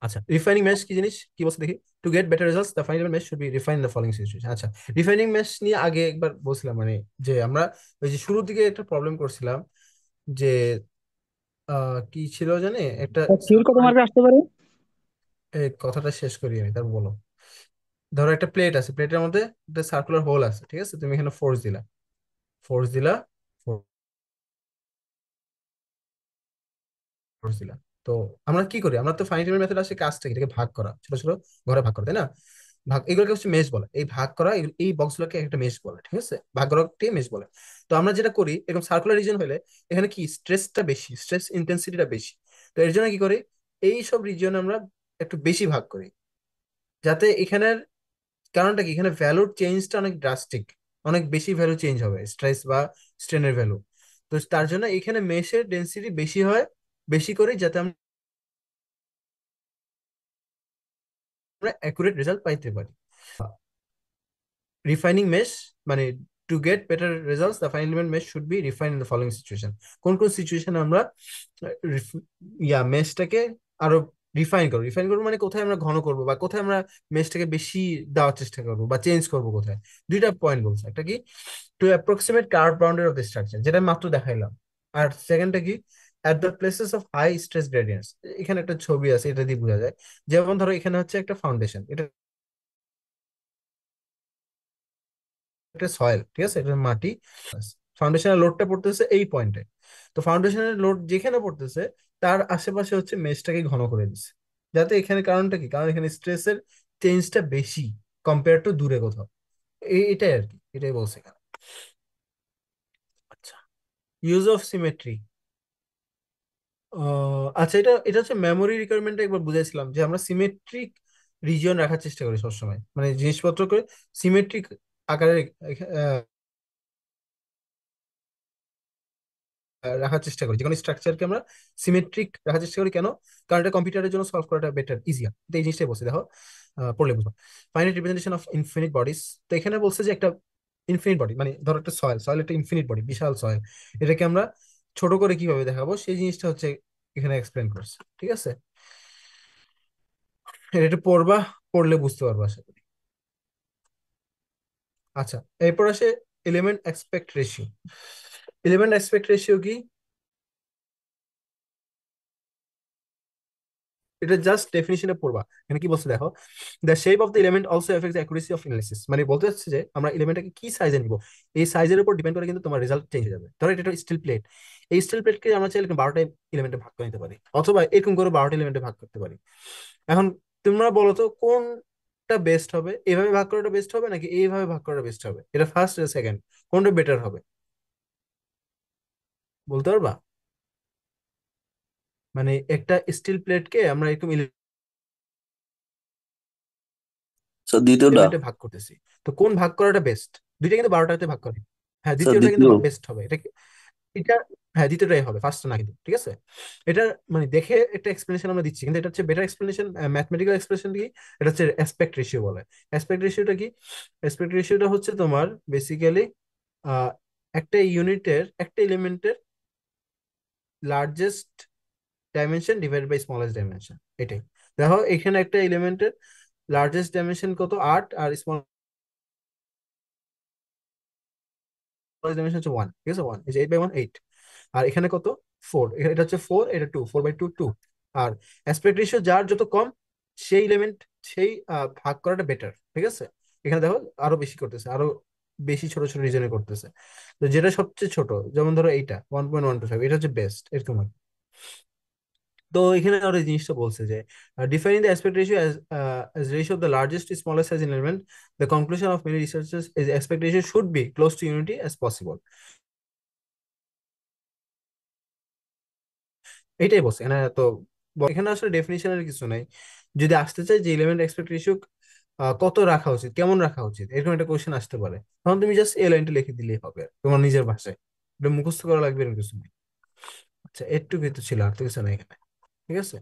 আচ্ছা, রিফাইনিং মেশ কি জিনিস, কি বলছে দেখি। To get better results the final mesh should be refine the following situation. আচ্ছা, রিফাইনিং মেশ নিয়ে আগে একবার বলছিলাম, মানে যে আমরা ওই যে শুরুর দিকে একটা প্রবলেম করছিলাম, যে কি ছিল জানে একটা
থিওরি কত মার্কে আসতে পারে?
এই কথাটা শেষ করি আমি, তার বলো। ধরো একটা প্লেট আছে, প্লেটের মধ্যে একটা সার্কুলার হোল আছে, ঠিক আছে, তুমি এখানে ফোর্স দিলা, করছিলাম। তো আমরা কি করি, আমরা তো ফাইনাল মেথড আসে কাজটা কি, এটাকে ভাগ করা, ছোট ছোট ঘরে ভাগ করা, তাই না? ভাগ, এগুলোকে হচ্ছে মেশ বলে। এই ভাগ করা এই বক্সগুলোকে একটা মেশ বলে, ঠিক আছে, ভাগ করাকে মেশ বলে। তো আমরা যেটা করি, এরকম সার্কুলার রিজন হলে এখানে কি স্ট্রেসটা বেশি, স্ট্রেস ইন্টেন্সিটিটা বেশি। তো এর জন্য কি করি, এই সব রিজন আমরা একটু বেশি ভাগ করি, যাতে এখানের কারণটা কি, এখানে ভ্যালুর চেঞ্জটা অনেক ড্রাস্টিক, অনেক বেশি ভ্যালু চেঞ্জ হবে, স্ট্রেস বা স্ট্রেনের ভ্যালু। তো তার জন্য এখানে মেশের ডেন্সিটি বেশি হয়, বেশি করে, যাতে আমরা অ্যাকুরেট রেজাল্ট পাইতে পারি। রিফাইনিং মেশ মানে to get better results the final mesh should be refine in the following situation. কোন কোন সিচুয়েশনে আমরা মেশটাকে আরো রিফাইন করবো, মানে কোথায় আমরা ঘন করবো বা কোথায় আমরা মেশটাকে বেশি দেওয়ার চেষ্টা করবো বা চেঞ্জ করবো কোথায়। 2টা পয়েন্ট বলছে, একটা কি to approximate curve boundary of the structure, যেটা মাত্র দেখাইলাম। আর সেকেন্ডটা কি, at the places of high stress gradients. এখানে একটা ছবি আছে, এটা দিয়ে বোঝা যায়। যেমন ধরো এখানে হচ্ছে একটা ফাউন্ডেশন, এটা একটা সয়েল, ঠিক আছে, এটা মাটি। ফাউন্ডেশনের লোডটা পড়তেছে এই পয়েন্টে। তো ফাউন্ডেশনের লোড যেখানে পড়তেছে তার আশেপাশে হচ্ছে মেশটাকে ঘন করে দিচ্ছে, যাতে এখানে, কারণটা কি, কারণ এখানে স্ট্রেসের চেঞ্জটা বেশি কম্পেয়ার টু দূরে কোথাও। এটাই আর কি, এটাই বলছে এখানে। আচ্ছা, ইউজ অফ সিমেট্রি। আচ্ছা, এটা এটা হচ্ছে মেমোরি রিকোয়ারমেন্টটা একবার বুঝাইছিলাম, যে আমরা সিমেট্রিক রিজিয়ন রাখার চেষ্টা করি সবসময়, মানে জিনিসপত্র করে সিমেট্রিক আকারে রাখার চেষ্টা করি, যে কোনো স্ট্রাকচারকে আমরা সিমেট্রিক রাখার চেষ্টা করি। কেন? কারণ এটা কম্পিউটারের জন্য সলভ করাটা বেটার, ইজিয়ার। তো এই জিনিসটাই বলছি, দেখো পড়লে বুঝবো। Finite representation of infinite bodies. তো এখানে বলছে যে একটা ইনফিনিট বডি, মানে ধরো একটা সয়েল, সয়েল একটা ইনফিনিট বডি, বিশাল সয়েল। এটাকে আমরা ছোট করে কিভাবে দেখাবো, সেই জিনিসটা হচ্ছে এখানে এক্সপ্লেন করছে, ঠিক আছে। এটা একটু পড়বা, পড়লে বুঝতে পারবো আশা করি। আচ্ছা, এরপর আসে element aspect ratio. Element aspect ratio কি, এটা জাস্ট ডেফিনিশনে পড়বা। এখানে কি বলছে দেখো, the shape of the element also effects the accuracy of analysis. মানে বলতে চাচ্ছে যে আমরা এলিমেন্টটাকে কি সাইজে নিব, এই সাইজের উপর ডিপেন্ড করে কিন্তু তোমার রেজাল্ট চেঞ্জ হয়ে যাবে। ধরো এটা স্টিল প্লেট, এই স্টিল প্লেটকে আমরা চাইলে 12টা এলিমেন্টে ভাগ করে নিতে পারি, অথবা এরকম করে 12টা এলিমেন্টে ভাগ করতে পারি। এখন তোমরা বলো তো কোনটা বেস্ট হবে, এভাবে ভাগ করাটা বেস্ট হবে নাকি এইভাবে ভাগ করাটা বেস্ট হবে, এটা ফার্স্ট সেকেন্ড, কোনটা বেটার হবে বলতে পারবা? মানে একটা স্টিল প্লেটকে আমরা এরকম
স্যার দ্বিতীয়টা।
এলিমেন্টে ভাগ করতেছি, তো কোন ভাগ করাটা বেস্ট? দুইটা কিন্তু 12টাতে ভাগ করে। হ্যাঁ,
স্যার
দ্বিতীয়টা কিন্তু
দ্বিতীয়।
বেস্ট হবে এটা এটা হ্যাঁ, দ্বিতীয়টাই হবে, ফার্স্ট না কিন্তু, ঠিক আছে। এটা মানে দেখে একটা এক্সপ্লেনেশন আমরা দিচ্ছি, কিন্তু এটা হচ্ছে বেটার এক্সপ্লেনেশন, ম্যাথমেটিক্যাল এক্সপ্রেশন কি, এটা হচ্ছে অ্যাসপেক্ট রেশিও বলে। অ্যাসপেক্ট রেশিওটা কি, অ্যাসপেক্ট রেশিওটা হচ্ছে তোমার বেসিক্যালি একটা ইউনিটের, একটা এলিমেন্টের largest dimension divide by smallest dimension, এটাই। দেখো এখানে একটা এলিমেন্টের লার্জেস্ট ডাইমেনশন কত, 8, আর ডাইমেনশন হচ্ছে 1, ঠিক আছে, 1 এই যে 8/1 8। আর এখানে কত, 4, এটা হচ্ছে 4, এটা 2, 4/2 2। আর অ্যাসপেক্ট রেশিও যার যত কম, সেই এলিমেন্ট, সেই ভাগ করাটা বেটার, ঠিক আছে। এখানে দেখো আরো বেশি করতেছে, আরো বেশি ছোট ছোট রিজনে করতেছে। তো যেটা সবচেয়ে ছোট, যেমন ধরো এইটা 1.125, এটা হচ্ছে বেস্ট, এরকম আর কি। তো এখানে আরো এই জিনিসটা বলছে যে defining the aspect ratio as ratio of the largest to smallest size element, the conclusion of many researchers is aspect ratio should be close to unity as possible. এটাই বলছে এখানে, তো এখানে আসলে ডেফিনিশনের কিছু নাই। যদি আসতে চাই যে এলিমেন্ট এক্সপেক্ট রেশিও কত রাখা উচিত, কেমন রাখা উচিত, এরকম একটা কোয়েশ্চেন আসতে পারে, তখন তুমি জাস্ট এই লাইনটা লিখে দিলেই হবে তোমার নিজের ভাষায়। এটা মুখস্থ করা লাগবে এরকম কিছু নেই। আচ্ছা, একটু কিন্তু ছিল, আর তো কিছু নাই এখানে। ঠিক আছে।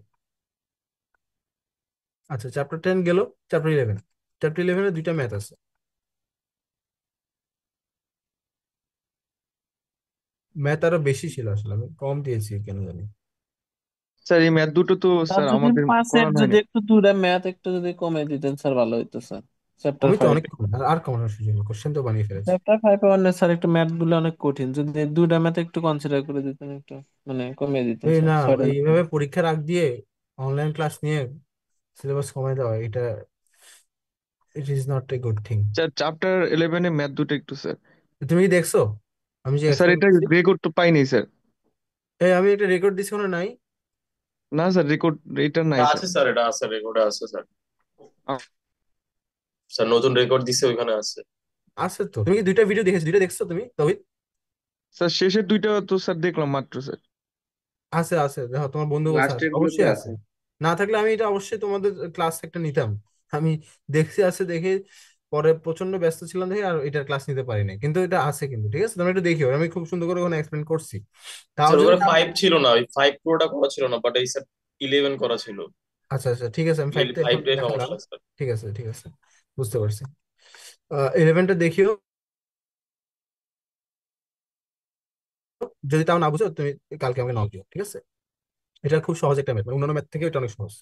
আচ্ছা, চ্যাপ্টার 10 গেল। চ্যাপ্টার 11, চ্যাপ্টার 11-এ দুইটা ম্যাথ আছে। ম্যাথ আরো বেশি ছিল, আসলে আমি কম দিয়েছি কেন জানি।
স্যার এই ম্যাথ দুটো তো
স্যার
স্যার
যদি
আমাদের
পাঁচের
করানো
যদি
হয়নি।
একটু দুটা ম্যাথ একটু যদি কমে দিতেন স্যার ভালো হইতো স্যার। চ্যাপ্টার
আমি তো অনেক
ফাইভে
কম, আর কমানোর সুযোগ নেই, কোশ্চেন তো বানিয়ে ফেলেছি।
চ্যাপ্টার ফাইভে অনেক স্যার একটু ম্যাথ গুলো অনেক কঠিন, যদি দুটা ম্যাথ একটু কনসিডার করে দিতেন একটু, মানে কমিয়ে দিতেন
এই
স্যার
না,
6টা ম্যাথ।
এইভাবে পরীক্ষার আগ দিয়ে অনলাইন ক্লাস নিয়ে সিলেবাস কমায় দেওয়া, এটা it is not a good thing.
Sir chapter 11-এ ম্যাথ দুটো একটু স্যার।
তুমি কি দেখছো আমি যে
স্যার
এক্সপ্লেন
এটা
করছি?
রেকর্ড তো পাইনি স্যার।
এই আমি এটা রেকর্ড দিছি, কোনো নাই?
না স্যার, রেকর্ড এটা নাই স্যার।
আছে স্যার, এটা আছে, রেকর্ডে আছে স্যার। স্যার নতুন রেকর্ড দিছে, ওইখানে আছে।
আছে তো, তুমি কি দুইটা ভিডিও দেখেছো? দুইটা দেখছো তুমি তৌহিদ?
স্যার শেষের দুইটা তো স্যার দেখলাম মাত্র স্যার।
আছে আছে, দেখো তোমার বন্ধু বলছে আছে,
লাস্টের গুলোতে
অবশ্যই আছে।
আছে।
না থাকলে আমি এটা অবশ্যই তোমাদের ক্লাস একটা নিতাম। আমি দেখছি আছে দেখে, পরে প্রচন্ড ব্যস্ত ছিলাম দেখে আর এটার ক্লাস নিতে পারি নাই, কিন্তু এটা আছে কিন্তু। ঠিক আছে, তুমি একটু দেখিও, আমি খুব সুন্দর করে ওখানে এক্সপ্লেন করছি। তাও
স্যার
যদি
ওখানে
না।
5 ছিল না, ওই 5 প্রোটা করা ছিল না, বাট এই স্যার 11 করা ছিল।
আচ্ছা আচ্ছা, ঠিক আছে, আমি
মেইনলি
ফাইভটা এখন
5টাই
দেখালাম।
সমস্যা স্যার।
ঠিক আছে ঠিক আছে, বুঝতে পারছি। 11টা দেখিও, যদি তাও না বুঝো তুমি কালকে আমাকে নক দিও, ঠিক আছে? এটা খুব সহজ একটা ম্যাথ, মানে অন্যান্য ম্যাথ থেকে এটা অনেক সহজ।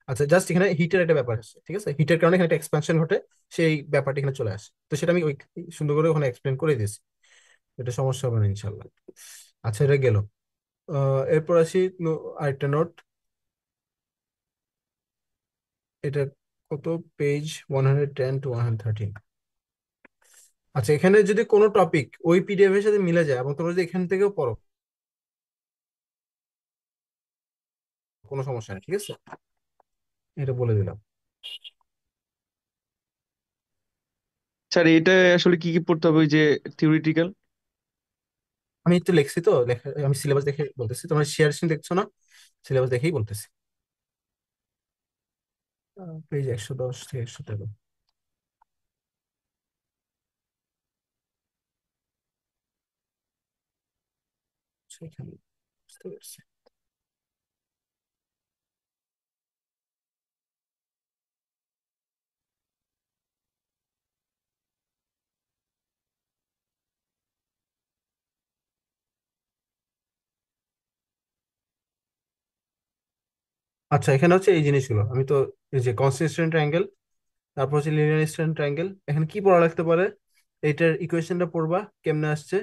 আচ্ছা, জাস্ট এখানে হিটের একটা ব্যাপার আছে, ঠিক আছে? হিটের কারণে এখানে একটা এক্সপানশন ঘটে, সেই ব্যাপারটা এখানে চলে আসে, তো সেটা আমি ওই সুন্দর করে ওখানে এক্সপ্লেন করে দিয়েছি। এটা সমস্যা হবে না ইনশাল্লাহ। আচ্ছা, এটা গেল। এরপর আসি আরেকটা নোট। এটা কত পেজ? 110 to 113। আচ্ছা, এখানে যদি কোনো টপিক ওই পিডিএফ এর সাথে মিলে যায় এবং তোমরা যদি এখান থেকেও পড়ো, কোনো সমস্যা নেই, ঠিক আছে? এটা বলে দিলাম।
স্যার এটা আসলে কি কি পড়তে হবে, ওই যে থিওরিটিক্যাল?
আমি একটু লিখছি তো, আমি সিলেবাস দেখে বলতেছি, তোমরা শেয়ার সিন দেখছো না? সিলেবাস দেখেই বলতেছি। পেজ 110 থেকে 113। সেখানে বুঝতে পারছি। আচ্ছা, এখানে হচ্ছে এই জিনিসগুলো আমি তো, এই যে কনসিস্টেন্ট ট্রায়াঙ্গেল, তারপর হচ্ছে লিনিয়ার স্ট্যান্ড ট্রায়াঙ্গেল, এখানে কি পড়া লাগতে পারে? এইটার ইকুয়েশনটা পড়বা কেমনে আসছে,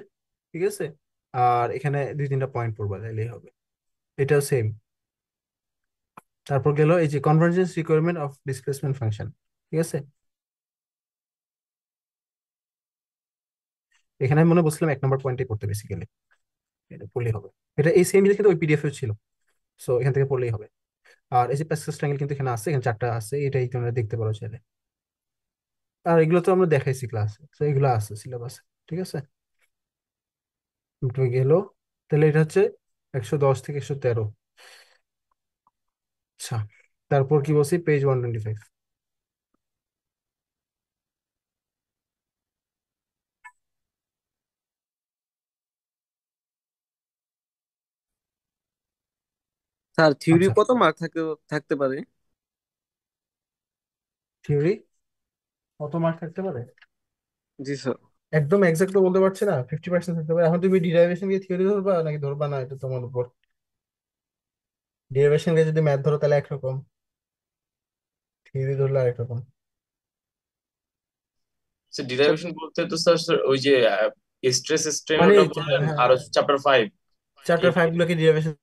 ঠিক আছে? আর এখানে 2-3টা পয়েন্ট পড়বা, তাইলেই হবে। এটাও সেম। তারপর গেল এই যে convergence requirement of displacement function, ঠিক আছে? এখানে আমি মনে বলছিলাম 1 নম্বর পয়েন্টে পড়তে, বেসিক্যালি এটা পড়লেই হবে। এটা এই সেম জিনিস কিন্তু ওই পিডিএফ এ ছিল, সো এখান থেকে পড়লেই হবে। আর এই যে প্যাসকেজ ট্রায়াঙ্গেল কিন্তু এখানে আছে, এখানে 4টা আছে, এটাই তোমরা দেখতে পারো চাইলে। আর এগুলো তো আমরা দেখাইছি ক্লাসে, তো এগুলো আছে সিলেবাসে, ঠিক আছে? দুটো গেল। তাহলে এটা হচ্ছে 110 থেকে 113। আচ্ছা, তারপর কি বলছি, পেজ 125।
স্যার থিওরি
আচ্ছা,
কত মার্ক থাকতে থাকতে পারে?
থিওরি কত মার্ক থাকতে পারে?
জি স্যার।
একদম এক্সাক্ট তো বলতে পারছি না, 50% থাকতে পারে। এখন তুমি ডিরাইভেশন দিয়ে থিওরি ধরবা নাকি ধরবা না, এটা তোমার উপর। ডিরাইভেশন দিয়ে যদি ম্যাথ ধরো তাহলে একরকম, থিওরি ধরলে আরেক রকম।
স্যার
স্যার
ডিরাইভেশন বলতে তো স্যার ওই যে স্ট্রেস স্ট্রেন
মানে
ওটা বললেন, আর চ্যাপ্টার 5
চ্যাপ্টার 5 গুলোকে ডিরাইভেশন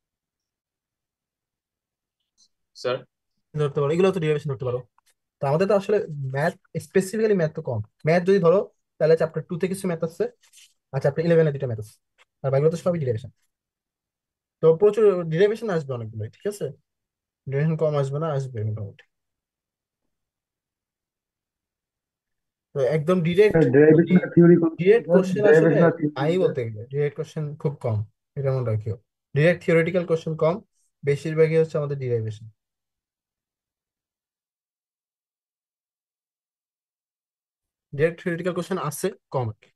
স্যার।
ধরতে পারো, এগুলো তো ডিরাইভেশন ধরতে পারো। তো আমাদের তো আসলে ম্যাথ, স্পেসিফিক্যালি ম্যাথ তো কম। ম্যাথ যদি ধরো তাহলে চ্যাপ্টার 2 তে কিছু ম্যাথ আছে, আর চ্যাপ্টার 11-এ দুটো ম্যাথ আছে, আর বাকিগুলো তো সবই ডিরাইভেশন। তো প্রচুর ডিরাইভেশন আসবে অনেকগুলো, ঠিক আছে? ডিরাইভেশন কম আসবে না, আসবে মোটামুটি। তো একদম ডিরেক্ট,
ডেরিভেশন আর থিওরি কোন
ডিরেক্ট
স্যার?
কোশ্চেন আসলে
ডেরিভেশন আর থিওরি
নাই বলতে গেলে, ডিরেক্ট কোশ্চেন খুব কম, এটা মনে রাখিও। ডিরেক্ট থিওরিটিক্যাল কোশ্চেন কম, বেশিরভাগই হচ্ছে আমাদের ডিরাইভেশন। ডিরেক্ট থিওরিটিক্যাল কোশ্চেন আছে কম আর কি।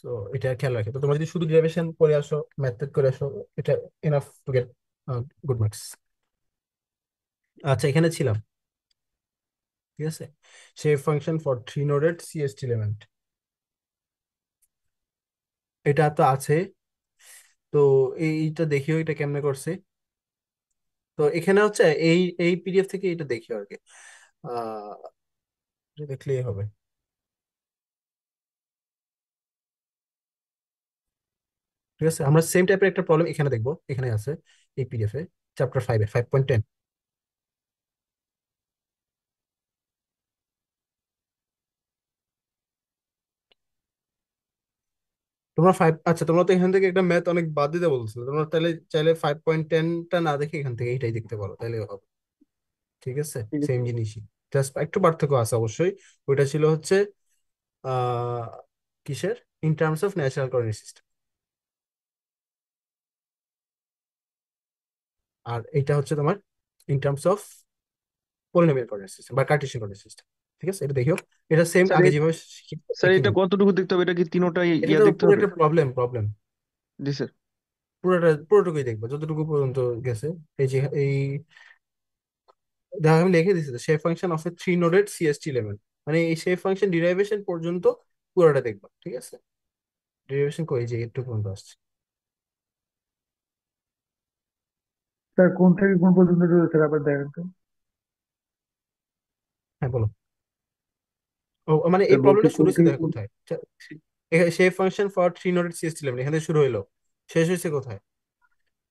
তো এটা খেয়াল রাখে। তো তোমরা যদি শুধু ডিরাইভেশন করে আসো, ম্যাথড করে আসো, এটা enough to get good marks. আচ্ছা, এখানে ছিলাম, ঠিক আছে। Shape function for three noded CST element, এটা তো আছে। তো এইটা দেখিও এটা কেমনে করছে। তো এখানে হচ্ছে এই এই পিডিএফ থেকে এটা দেখিও আর কি। আহ এটা দেখলেই হবে। ঠিক আছে, আমরা সেম টাইপের একটা প্রবলেম এখানে দেখবো, এখানে আছে এই পিডিএফ এ, চ্যাপ্টার 5 এ 5.10। তোমরা ফাইভ, আচ্ছা তোমরা তো এখান থেকে একটা ম্যাথ অনেক বাদ দিতে বলছো, তোমরা তাহলে চাইলে 5.10টা না দেখে এখান থেকে এইটাই দেখতে পারো, তাহলে হবে। ঠিক আছে,
ঠিক
সেম
আছে।
জিনিসই, জাস্ট একটু পার্থক্য আছে অবশ্যই। ওইটা ছিল হচ্ছে আহ কিসের, in terms of natural coordinate system, আর এটা হচ্ছে তোমার in terms of polynomial coordinate system বা কার্টেসিয়ান কোঅর্ডিনেট সিস্টেম। ঠিক আছে, এটা দেখিও, এটা সেম
স্যার
আগে যেভাবে
স্যার
একই
এটা
নিয়ম।
কতটুকু দেখতে হবে? এটা কি তিনোটাই
এটা
ইয়া
তো
দেখতে
পুরো
হবে?
একটা প্রবলেম প্রবলেম,
জি স্যার।
পুরোটুকুই দেখবা যতটুকু পর্যন্ত গেছে। এই যে এই দেখা আমি লিখে দিচ্ছি, shape function of a three noded CST element, মানে এই শেপ ফাংশন ডিরাইভেশন পর্যন্ত পুরোটা দেখবা। ঠিক আছে, ডেরিভেশন কই যে একটু পর্যন্ত আসছে।
স্যার কোন থেকে কোন পর্যন্ত রয়েছে আবার দেখেন তো।
হ্যাঁ বলো। ও মানে এই
স্যার বলছি
প্রবলেমটা শুরু
কোন
হয়েছে
থেকে
দেখো
কোন।
কোথায়। Shape function for three noded CST element, এখান থেকে শুরু হলো, শেষ হয়েছে কোথায়?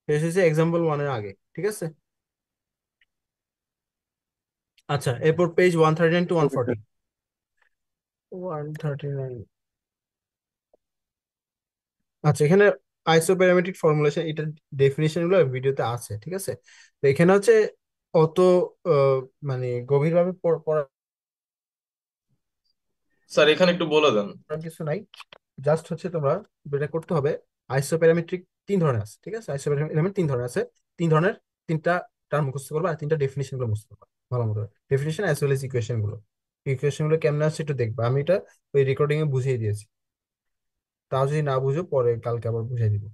শেষ হয়েছে এক্সাম্পল 1 এর আগে। ঠিক আছে, আচ্ছা এরপর পেজ 139 টু
ওকে
140।
স্যার।
139। আচ্ছা, এখানে আইসোপ্যারামেট্রিক ফর্মুলেশন, এটা ডেফিনিশন গুলো ভিডিওতে আছে। ঠিক আছে, তো এখানে হচ্ছে অত আহ, মানে গভীরভাবে পড়ার
স্যার এখানে একটু বলে দেন।
কিছু নাই। জাস্ট হচ্ছে তোমরা যেটা করতে হবে, আইসোপ্যারামেট্রিক 3 ধরনের আছে। ঠিক আছে, আইসোপ্যারামেট্রিক এলিমেন্ট 3 ধরনের আছে। 3 ধরনের 3টা টার্ম মুখস্থ করবা, আর 3টা ডেফিনিশন গুলো মুখস্থ করবা ভালো মতো। Definition as well as equation গুলো, ইকুয়েশন গুলো কেমন আছে একটু দেখবা। আমি এটা ওই রেকর্ডিং এ বুঝিয়ে দিয়েছি, তাও যদি না বুঝো পরে কালকে আবার বুঝিয়ে দিব।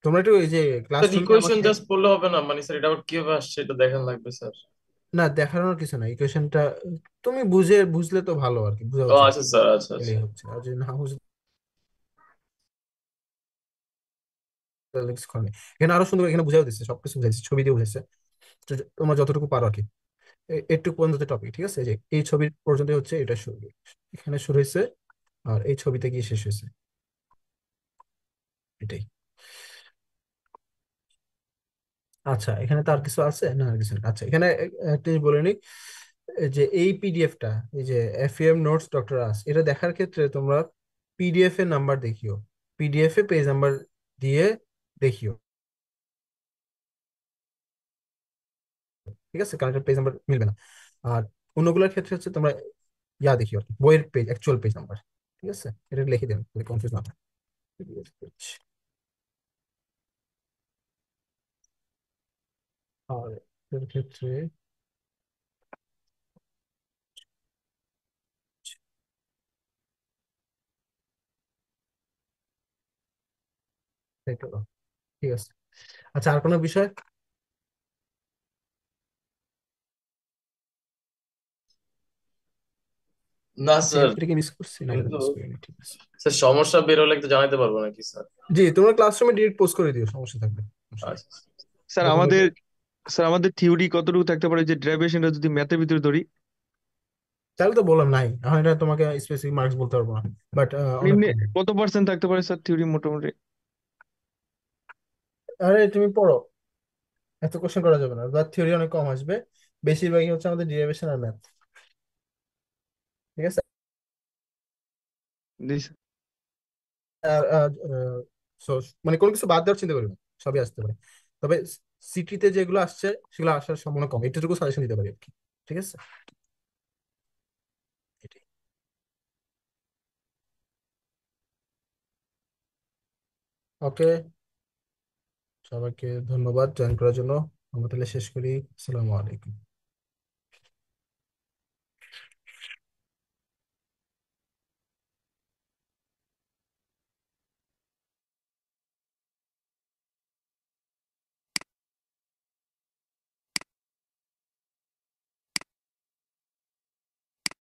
তোমরা একটু এই যে
স্যার
ক্লাসরুমে
ইকুয়েশন
আমাকে,
জাস্ট পড়লে হবে না, মানে স্যার এটা আবার কিভাবে আসছে এটা দেখান লাগবে স্যার।
না দেখানোর কিছু না, ইকুয়েশনটা তুমি বুঝলে তো ভালো আর কি, বোঝা
ও
উচিত,
আচ্ছা স্যার, আচ্ছা আচ্ছা।
এলেই হচ্ছে। আর যদি না বুঝলে তাহলে কিছু করার নেই। এখানে আরো সুন্দর এখানে বুঝাও দিচ্ছে, সবকিছু বুঝাইছে, ছবি দিয়ে বুঝাইছে। তো তোমরা যতটুকু পারো আর কি, একটু পর্যন্ত টপিক। ঠিক আছে, যে এই ছবির পর্যন্ত হচ্ছে এটা শুরু, এখানে শুরু হয়েছে আর এই ছবিতে গিয়ে শেষ হয়েছে, এটাই। আচ্ছা, এখানে তো আর কিছু আছে না? আর কিছু নেই। আচ্ছা, এখানে একটা জিনিস বলে নিই, এই যে এই পিডিএফটা, এই যে এফএম নোটস ডক্টর আস, এটা দেখার ক্ষেত্রে তোমরা পিডিএফ এর নাম্বার দেখিও, পিডিএফ এ পেজ নাম্বার দিয়ে দেখিও। ঠিক আছে, কারণ পেজ নাম্বার মিলবে না। আর অন্যগুলোর ক্ষেত্রে হচ্ছে তোমরা দেখিও আর কি, বইয়ের পেজ, অ্যাকচুয়াল পেজ নাম্বার। ঠিক আছে, এটা লিখে দেন কনফিউজ না হয়। PDF page। আর এর ক্ষেত্রে এই তো, ঠিক আছে। আচ্ছা, আর কোনো বিষয়?
না
আচ্ছা,
স্যার,
এটা কি মিস করছি? না, এটা
কিন্তু
মিস করিনি, ঠিক আছে।
স্যার সমস্যা বের হলে একটু জানাতে পারবো নাকি স্যার?
জি, তোমরা ক্লাসরুমে ডিরেক্ট পোস্ট করে দিও, সমস্যা থাকবে, সমস্যা নেই।
আচ্ছা
স্যার
যখন
আমাদের
দেখবে।
স্যার আমাদের থিওরি কতটুকু থাকতে পারে যে ডেরিভেশনটা যদি ম্যাথের ভিতরে ধরি?
তাহলে তো বললাম নাই, এখন এটা তোমাকে স্পেসিফিক মার্কস বলতে পারবো না, বাট অনেক
এমনি
কম।
কত পার্সেন্ট থাকতে পারে স্যার থিওরি মোটামুটি?
আরে তুমি পড়ো, এত কোশ্চেন করা যাবে না, বা থিওরি অনেক কম আসবে, বেশিরভাগই হচ্ছে আমাদের ডিরাইভেশন আর ম্যাথ। ঠিক আছে।
জি স্যার।
আর so, মানে কোনো কিছু বাদ দেওয়ার চিন্তা করি না, সবই আসতে পারে। তবে সিটিতে যেগুলো আসছে সেগুলো আসার সম্ভাবনা কম, এটুকু সাজেশন দিতে পারি আর কি। ঠিক আছে, এটাই। ওকে। সবাইকে ধন্যবাদ জয়েন করার জন্য। আমরা তাহলে শেষ করি। আসসালামু আলাইকুম।